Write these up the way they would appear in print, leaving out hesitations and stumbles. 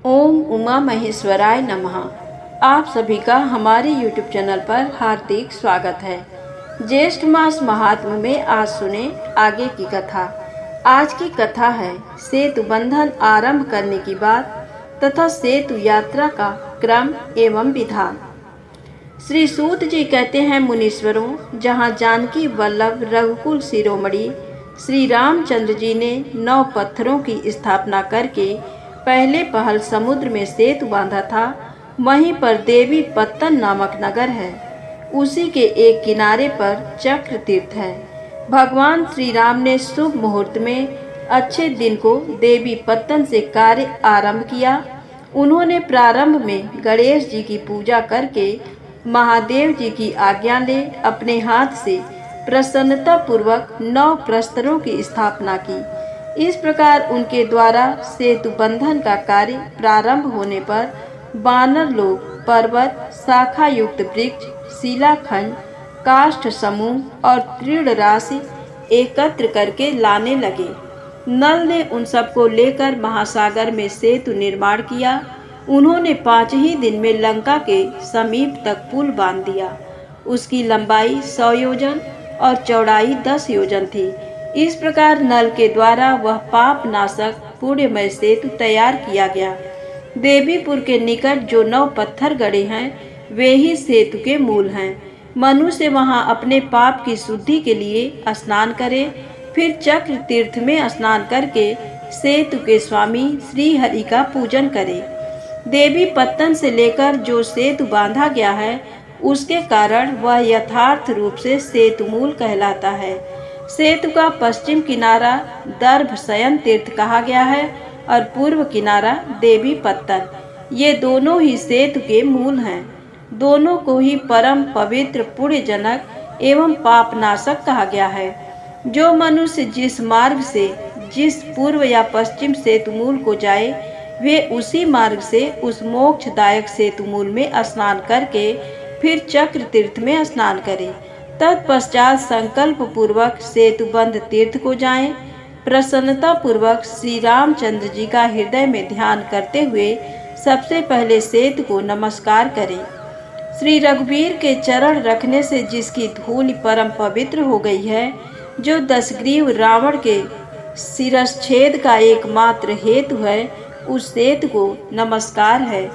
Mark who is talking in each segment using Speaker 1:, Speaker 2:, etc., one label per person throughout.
Speaker 1: ओम उमा महेश्वराय नमः। आप सभी का हमारे YouTube चैनल पर हार्दिक स्वागत है। ज्येष्ठ मास महात्म्य में आज सुने आगे की कथा। आज की कथा है सेतु बंधन आरंभ करने की बात तथा सेतु यात्रा का क्रम एवं विधान। श्री सूत जी कहते हैं, मुनीश्वरों, जहाँ जानकी वल्लभ रघुकुल शिरोमणि श्री रामचंद्र जी ने 9 पत्थरों की स्थापना करके पहले पहल समुद्र में सेतु बांधा था, वहीं पर देवी पत्तन नामक नगर है। उसी के एक किनारे पर चक्र तीर्थ है। भगवान श्री राम ने शुभ मुहूर्त में अच्छे दिन को देवी पत्तन से कार्य आरंभ किया। उन्होंने प्रारंभ में गणेश जी की पूजा करके महादेव जी की आज्ञा ले अपने हाथ से प्रसन्नता पूर्वक 9 प्रस्तरों की स्थापना की। इस प्रकार उनके द्वारा सेतु बंधन का कार्य प्रारंभ होने पर वानर लोग पर्वत, शाखा युक्त वृक्ष, शिलाखंड, काष्ठ समूह और तृण राशि एकत्र करके लाने लगे। नल ने उन सबको लेकर महासागर में सेतु निर्माण किया। उन्होंने 5 ही दिन में लंका के समीप तक पुल बांध दिया। उसकी लंबाई 100 योजन और चौड़ाई 10 योजन थी। इस प्रकार नल के द्वारा वह पाप नाशक पुण्यमय सेतु तैयार किया गया। देवीपुर के निकट जो 9 पत्थर गड़े हैं वे ही सेतु के मूल हैं। मनुष्य वहां अपने पाप की शुद्धि के लिए स्नान करे, फिर चक्र तीर्थ में स्नान करके सेतु के स्वामी श्री हरि का पूजन करे। देवी पत्तन से लेकर जो सेतु बांधा गया है उसके कारण वह यथार्थ रूप से सेतु मूल कहलाता है। सेतु का पश्चिम किनारा दर्भ शयन तीर्थ कहा गया है और पूर्व किनारा देवी पत्तन। ये दोनों ही सेतु के मूल हैं। दोनों को ही परम पवित्र पुण्यजनक एवं पापनाशक कहा गया है। जो मनुष्य जिस मार्ग से जिस पूर्व या पश्चिम सेतु मूल को जाए वे उसी मार्ग से उस मोक्षदायक सेतु मूल में स्नान करके फिर चक्र तीर्थ में स्नान करे। तत्पश्चात संकल्प पूर्वक सेतुबंध तीर्थ को जाएं। प्रसन्नता पूर्वक श्री रामचंद्र जी का हृदय में ध्यान करते हुए सबसे पहले सेतु को नमस्कार करें। श्री रघुवीर के चरण रखने से जिसकी धूलि परम पवित्र हो गई है, जो दशग्रीव रावण के शिरश्छेद का एकमात्र हेतु है, उस सेतु को नमस्कार है।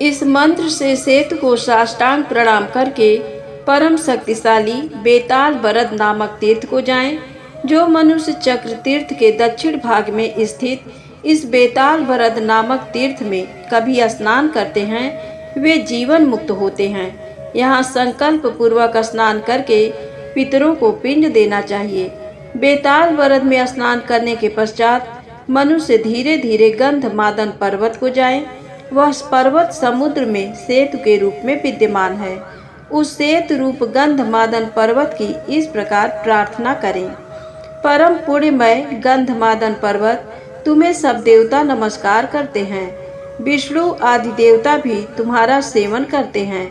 Speaker 1: इस मंत्र से सेतु को साष्टांग प्रणाम करके परम शक्तिशाली बेताल बरद नामक तीर्थ को जाएं। जो मनुष्य चक्र तीर्थ के दक्षिण भाग में स्थित इस बेताल बरद नामक तीर्थ में कभी स्नान करते हैं वे जीवन मुक्त होते हैं। यहाँ संकल्प पूर्वक स्नान करके पितरों को पिंड देना चाहिए। बेताल बरद में स्नान करने के पश्चात मनुष्य धीरे धीरे गंधमादन पर्वत को जाए। वह पर्वत समुद्र में सेतु के रूप में विद्यमान है। उस सेतु रूप गंधमादन पर्वत की इस प्रकार प्रार्थना करें। परम पुण्यमय गंधमादन पर्वत, तुम्हें सब देवता नमस्कार करते हैं। विष्णु आदि देवता भी तुम्हारा सेवन करते हैं।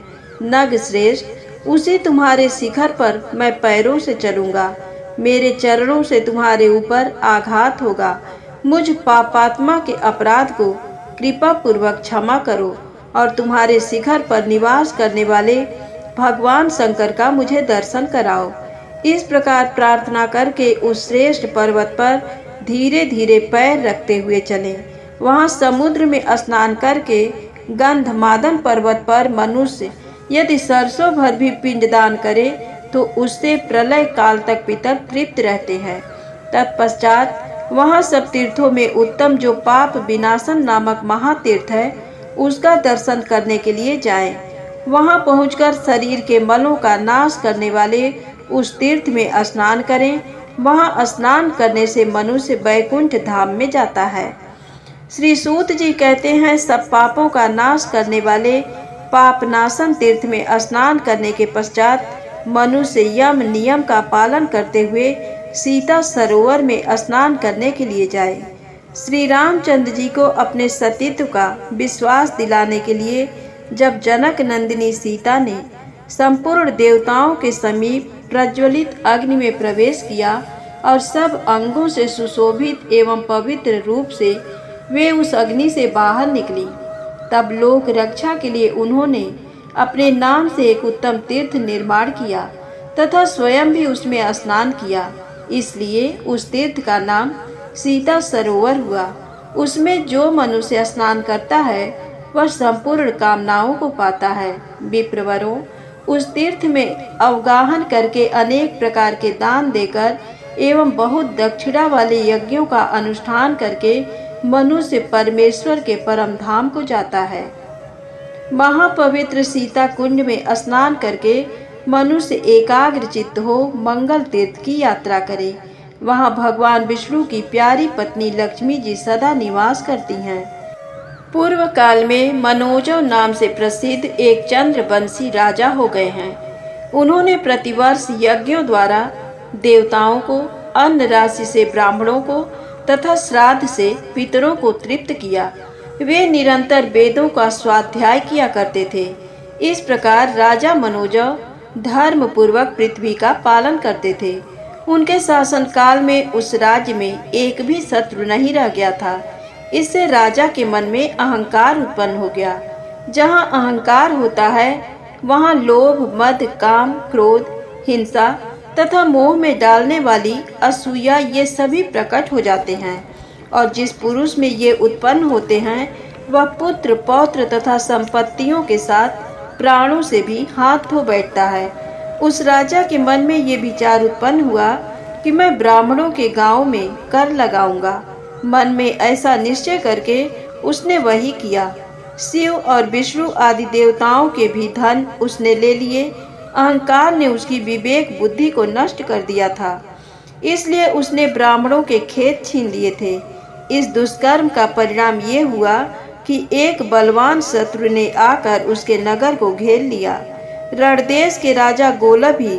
Speaker 1: नग श्रेष्ठ, उसी तुम्हारे शिखर पर मैं पैरों से चलूंगा। मेरे चरणों से तुम्हारे ऊपर आघात होगा। मुझ पापात्मा के अपराध को कृपा पूर्वक क्षमा करो और तुम्हारे शिखर पर निवास करने वाले भगवान शंकर का मुझे दर्शन कराओ। इस प्रकार प्रार्थना करके उस श्रेष्ठ पर्वत पर धीरे धीरे पैर रखते हुए चलें। वहां समुद्र में स्नान करके गंधमादन पर्वत पर मनुष्य यदि सरसों भर भी पिंडदान करे तो उससे प्रलय काल तक पितर तृप्त रहते हैं। तत्पश्चात वहां सब तीर्थों में उत्तम जो पाप विनाशन नामक महातीर्थ है उसका दर्शन करने के लिए जाएं। वहां पहुंचकर शरीर के मलों का नाश करने वाले उस तीर्थ में स्नान करें। वहां स्नान करने से मनुष्य वैकुंठ धाम में जाता है। श्री सूत जी कहते हैं, सब पापों का नाश करने वाले पापनाशन तीर्थ में स्नान करने के पश्चात मनुष्य यम नियम का पालन करते हुए सीता सरोवर में स्नान करने के लिए जाए। श्री रामचंद्र जी को अपने सतीत्व का विश्वास दिलाने के लिए जब जनक नंदिनी सीता ने संपूर्ण देवताओं के समीप प्रज्वलित अग्नि में प्रवेश किया और सब अंगों से सुशोभित एवं पवित्र रूप से वे उस अग्नि से बाहर निकली। तब लोक रक्षा के लिए उन्होंने अपने नाम से एक उत्तम तीर्थ निर्माण किया तथा स्वयं भी उसमें स्नान किया। इसलिए उस तीर्थ का नाम सीता सरोवर हुआ। उसमें जो मनुष्य स्नान करता है वह संपूर्ण कामनाओं को पाता है। विप्रवरों, उस तीर्थ में अवगाहन करके अनेक प्रकार के दान देकर एवं बहुत दक्षिणा वाले यज्ञों का अनुष्ठान करके मनुष्य परमेश्वर के परम धाम को जाता है। महापवित्र सीता कुंड में स्नान करके मनुष्य एकाग्र चित्त हो मंगल तीर्थ की यात्रा करे। वहाँ भगवान विष्णु की प्यारी पत्नी लक्ष्मी जी सदा निवास करती हैं। पूर्व काल में मनोजव नाम से प्रसिद्ध एक चंद्रवंशी राजा हो गए हैं। उन्होंने प्रतिवर्ष यज्ञों द्वारा देवताओं को, अन्न राशि से ब्राह्मणों को तथा श्राद्ध से पितरों को तृप्त किया। वे निरंतर वेदों का स्वाध्याय किया करते थे। इस प्रकार राजा मनोजव धर्म पूर्वक पृथ्वी का पालन करते थे। उनके शासन काल में उस राज्य में एक भी शत्रु नहीं रह गया था। इससे राजा के मन में अहंकार उत्पन्न हो गया। जहाँ अहंकार होता है वहाँ लोभ, मद, काम, क्रोध, हिंसा तथा मोह में डालने वाली असूया ये सभी प्रकट हो जाते हैं। और जिस पुरुष में ये उत्पन्न होते हैं वह पुत्र, पौत्र तथा संपत्तियों के साथ प्राणों से भी हाथ धो बैठता है। उस राजा के मन में ये विचार उत्पन्न हुआ कि मैं ब्राह्मणों के गांव में कर लगाऊंगा। मन में ऐसा निश्चय करके उसने वही किया। शिव और विष्णु आदि देवताओं के भी धन उसने ले लिए। अहंकार ने उसकी विवेक बुद्धि को नष्ट कर दिया था, इसलिए उसने ब्राह्मणों के खेत छीन लिए थे। इस दुष्कर्म का परिणाम ये हुआ कि एक बलवान शत्रु ने आकर उसके नगर को घेर लिया। रणदेश के राजा गोलब ही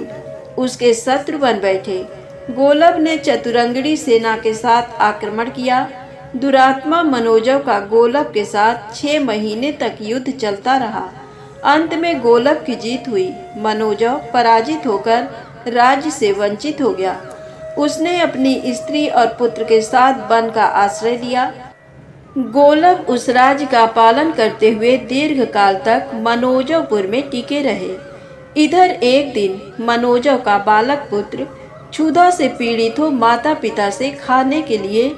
Speaker 1: उसके शत्रु बन बैठे। गोलब ने चतुरंगड़ी सेना के साथ आक्रमण किया। दुरात्मा मनोजव का गोलब के साथ 6 महीने तक युद्ध चलता रहा। अंत में गोलब की जीत हुई। मनोजव पराजित होकर राज्य से वंचित हो गया। उसने अपनी स्त्री और पुत्र के साथ वन का आश्रय लिया। गोलब उस राज्य का पालन करते हुए दीर्घ काल तक मनोजवपुर में टिके रहे। इधर एक दिन मनोजव का बालक पुत्र क्षुधा से पीड़ित हो माता पिता से खाने के लिए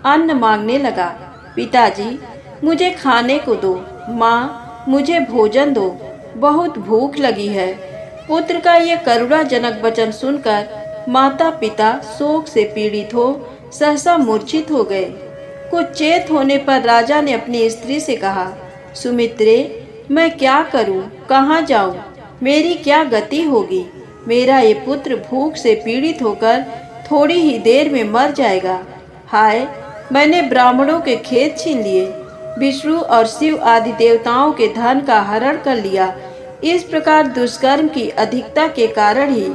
Speaker 1: अन्न मांगने लगा। पिताजी, मुझे खाने को दो। माँ, मुझे भोजन दो, बहुत भूख लगी है। पुत्र का ये करुणाजनक वचन सुनकर माता पिता शोक से पीड़ित हो सहसा मूर्छित हो गए। कुछ चेत होने पर राजा ने अपनी स्त्री से कहा, सुमित्रे, मैं क्या करूं, कहाँ जाऊं, मेरी क्या गति होगी? मेरा ये पुत्र भूख से पीड़ित होकर थोड़ी ही देर में मर जाएगा। हाय, मैंने ब्राह्मणों के खेत छीन लिए, विष्णु और शिव आदि देवताओं के धन का हरण कर लिया। इस प्रकार दुष्कर्म की अधिकता के कारण ही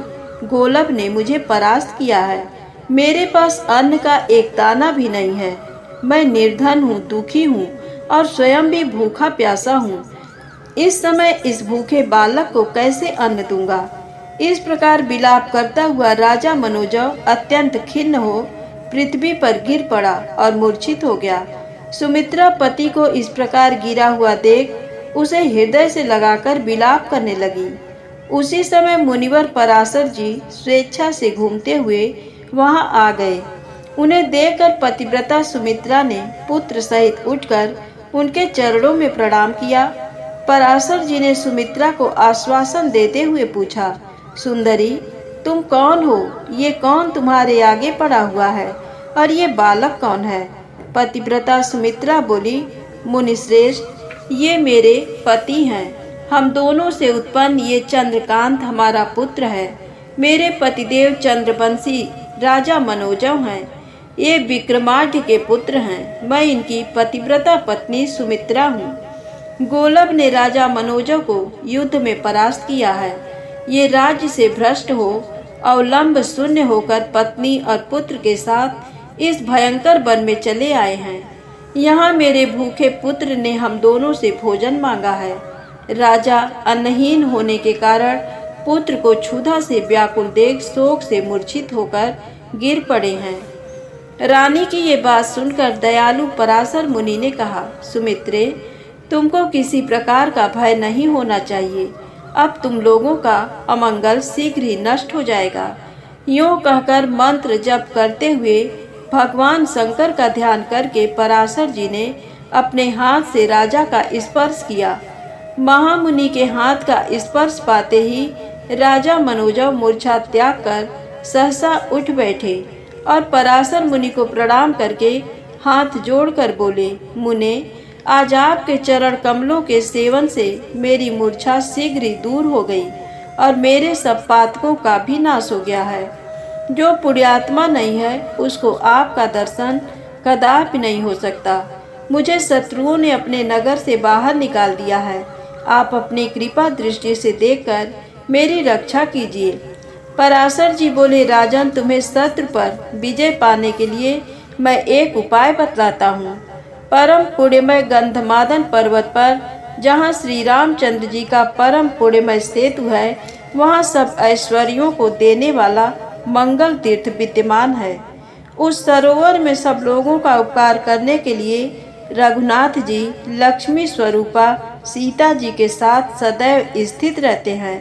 Speaker 1: गोलब ने मुझे परास्त किया है। मेरे पास अन्न का एक दाना भी नहीं है। मैं निर्धन हूँ, दुखी हूँ और स्वयं भी भूखा प्यासा हूँ। इस समय इस भूखे बालक को कैसे अन्न दूंगा? इस प्रकार विलाप करता हुआ राजा मनोजव अत्यंत खिन्न हो पृथ्वी पर गिर पड़ा और मूर्छित हो गया। सुमित्रा पति को इस प्रकार गिरा हुआ देख उसे हृदय से लगाकर विलाप करने लगी। उसी समय मुनिवर पराशर जी स्वेच्छा से घूमते हुए वहां आ गए। उन्हें देखकर पतिव्रता सुमित्रा ने पुत्र सहित उठकर उनके चरणों में प्रणाम किया। पराशर जी ने सुमित्रा को आश्वासन देते हुए पूछा, सुंदरी, तुम कौन हो? ये कौन तुम्हारे आगे पड़ा हुआ है और ये बालक कौन है? पतिव्रता सुमित्रा बोली, मुनिश्रेष्ठ, ये मेरे पति हैं। हम दोनों से उत्पन्न ये चंद्रकांत हमारा पुत्र है। मेरे पतिदेव चंद्रवंशी राजा मनोजव हैं। ये विक्रमाढ्य के पुत्र हैं। मैं इनकी पतिव्रता पत्नी सुमित्रा हूँ। गोलब ने राजा मनोजव को युद्ध में परास्त किया है। ये राज्य से भ्रष्ट हो अवलंब शून्य होकर पत्नी और पुत्र के साथ इस भयंकर वन में चले आए हैं। यहाँ मेरे भूखे पुत्र ने हम दोनों से भोजन मांगा है। राजा अन्नहीन होने के कारण पुत्र को क्षुधा से व्याकुल देख शोक से मूर्छित होकर गिर पड़े हैं। रानी की ये बात सुनकर दयालु पराशर मुनि ने कहा, सुमित्रे, तुमको किसी प्रकार का भय नहीं होना चाहिए। अब तुम लोगों का अमंगल शीघ्र ही नष्ट हो जाएगा। यूँ कहकर मंत्र जप करते हुए भगवान शंकर का ध्यान करके पराशर जी ने अपने हाथ से राजा का स्पर्श किया। महामुनि के हाथ का स्पर्श पाते ही राजा मनोजव मूर्छा त्याग कर सहसा उठ बैठे और पराशर मुनि को प्रणाम करके हाथ जोड़कर बोले, मुने, आज आपके चरण कमलों के सेवन से मेरी मूर्छा शीघ्र ही दूर हो गई और मेरे सब पातकों का भी नाश हो गया है। जो पुण्यात्मा नहीं है उसको आपका दर्शन कदापि नहीं हो सकता। मुझे शत्रुओं ने अपने नगर से बाहर निकाल दिया है। आप अपनी कृपा दृष्टि से देखकर मेरी रक्षा कीजिए। पराशर जी बोले, राजन, तुम्हें शत्रु पर विजय पाने के लिए मैं एक उपाय बतलाता हूँ। परम पुण्यमय गंधमादन पर्वत पर जहाँ श्री रामचंद्र जी का परम पुण्यमय सेतु है, वहाँ सब ऐश्वर्यों को देने वाला मंगल तीर्थ विद्यमान है। उस सरोवर में सब लोगों का उपकार करने के लिए रघुनाथ जी लक्ष्मी स्वरूपा सीता जी के साथ सदैव स्थित रहते हैं।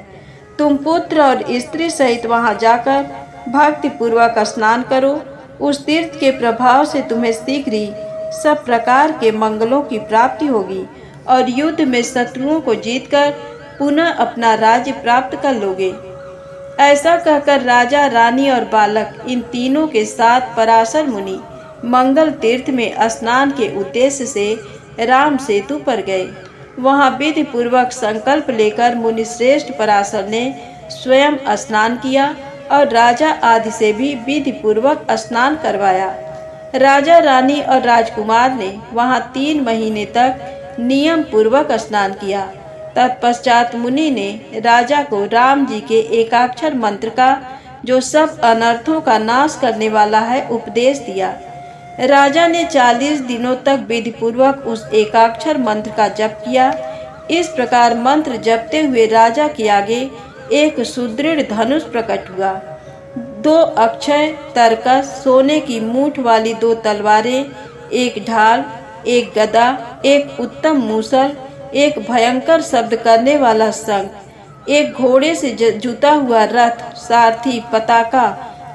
Speaker 1: तुम पुत्र और स्त्री सहित वहां जाकर भक्ति पूर्वक स्नान करो। उस तीर्थ के प्रभाव से तुम्हें शीघ्र ही सब प्रकार के मंगलों की प्राप्ति होगी और युद्ध में शत्रुओं को जीतकर पुनः अपना राज्य प्राप्त कर लोगे। ऐसा कहकर राजा, रानी और बालक इन तीनों के साथ पराशर मुनि मंगल तीर्थ में स्नान के उद्देश्य से राम सेतु पर गए। वहां विधि पूर्वक संकल्प लेकर मुनि श्रेष्ठ पराशर ने स्वयं स्नान किया और राजा आदि से भी विधि पूर्वक स्नान करवाया। राजा, रानी और राजकुमार ने वहां 3 महीने तक नियम पूर्वक स्नान किया। तत्पश्चात मुनि ने राजा को राम जी के एकाक्षर मंत्र का, जो सब अनर्थों का नाश करने वाला है, उपदेश दिया। राजा ने 40 दिनों तक विधि पूर्वक उस एकाक्षर मंत्र का जप किया। इस प्रकार मंत्र जपते हुए राजा के आगे एक सुदृढ़ धनुष प्रकट हुआ। 2 अक्षय तरकस, सोने की मूठ वाली 2 तलवारें, एक ढाल, एक गदा, एक उत्तम मूसल, एक भयंकर शब्द करने वाला शंख, एक घोड़े से जुता हुआ रथ, सारथी, पताका,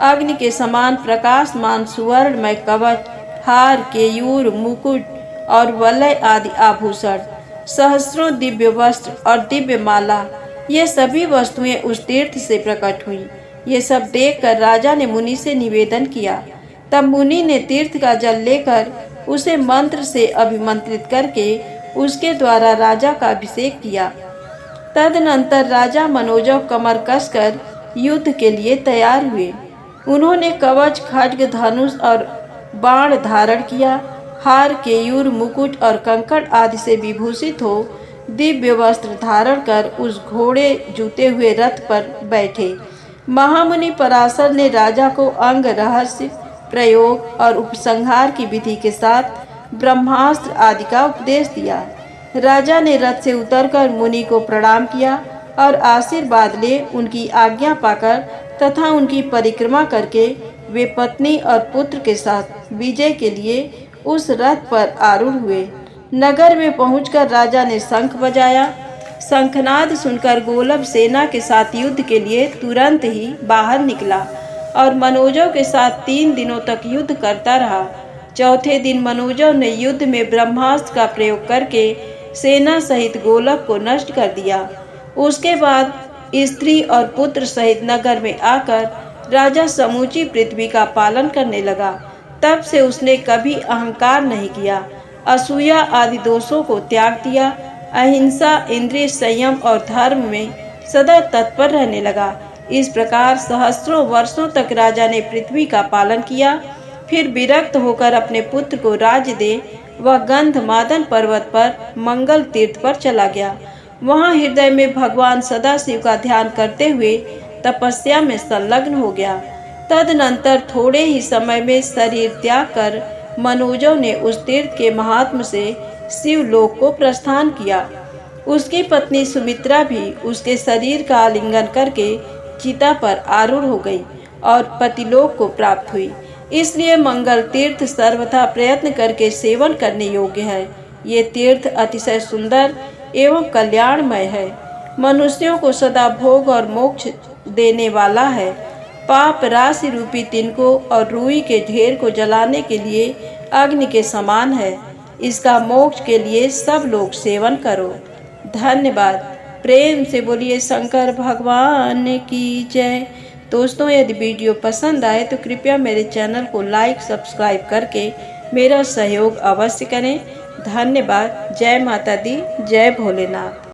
Speaker 1: अग्नि के समान प्रकाशमान सुवर्णमय कवच, हार, केयूर, मुकुट और वलय आदि आभूषण, सहस्रों दिव्य वस्त्र और दिव्य माला, ये सभी वस्तुएं उस तीर्थ से प्रकट हुई। ये सब देखकर राजा ने मुनि से निवेदन किया। तब मुनि ने तीर्थ का जल लेकर उसे मंत्र से अभिमंत्रित करके उसके द्वारा राजा का अभिषेक किया। तदनंतर राजा मनोजव कमर कसकर युद्ध के लिए तैयार हुए। उन्होंने कवच, खड्ग, धनुष और बाण धारण किया। हार, केयूर, मुकुट और कंकड़ आदि से विभूषित हो दिव्य वस्त्र धारण कर उस घोड़े जूते हुए रथ पर बैठे। महामुनि पराशर ने राजा को अंग रहस्य, प्रयोग और उपसंहार की विधि के साथ ब्रह्मास्त्र आदि का उपदेश दिया। राजा ने रथ से उतरकर मुनि को प्रणाम किया और आशीर्वाद ले उनकी आज्ञा पाकर तथा उनकी परिक्रमा करके वे पत्नी और पुत्र के साथ विजय के लिए उस रथ पर आरूढ़ हुए। नगर में पहुंचकर राजा ने शंख बजाया। शंखनाद सुनकर गोलभ सेना के साथ युद्ध के लिए तुरंत ही बाहर निकला और मनोजव के साथ 3 दिनों तक युद्ध करता रहा। चौथे दिन मनोजव ने युद्ध में ब्रह्मास्त्र का प्रयोग करके सेना सहित गोलभ को नष्ट कर दिया। उसके बाद स्त्री और पुत्र सहित नगर में आकर राजा समूची पृथ्वी का पालन करने लगा। तब से उसने कभी अहंकार नहीं किया, असूया आदि दोषों को त्याग दिया, अहिंसा, इंद्रिय संयम और धर्म में सदा तत्पर रहने लगा। इस प्रकार सहस्रों वर्षों तक राजा ने पृथ्वी का पालन किया। फिर विरक्त होकर अपने पुत्र को राज्य दे वह गंधमादन पर्वत पर मंगल तीर्थ पर चला गया। वहाँ हृदय में भगवान सदाशिव का ध्यान करते हुए तपस्या में संलग्न हो गया। तदनंतर थोड़े ही समय में शरीर त्याग कर मनोजव ने उस तीर्थ के महात्म से शिवलोक को प्रस्थान किया। उसकी पत्नी सुमित्रा भी उसके शरीर का आलिंगन करके चिता पर आरूढ़ हो गई और पतिलोक को प्राप्त हुई। इसलिए मंगल तीर्थ सर्वथा प्रयत्न करके सेवन करने योग्य है। ये तीर्थ अतिशय सुंदर एवं कल्याणमय है। मनुष्यों को सदा भोग और मोक्ष देने वाला है। पाप राशि रूपी तिनको और रुई के ढेर को जलाने के लिए अग्नि के समान है। इसका मोक्ष के लिए सब लोग सेवन करो। धन्यवाद। प्रेम से बोलिए शंकर भगवान की जय। दोस्तों, यदि वीडियो पसंद आए तो कृपया मेरे चैनल को लाइक सब्सक्राइब करके मेरा सहयोग अवश्य करें। धन्यवाद। जय माता दी, जय भोलेनाथ।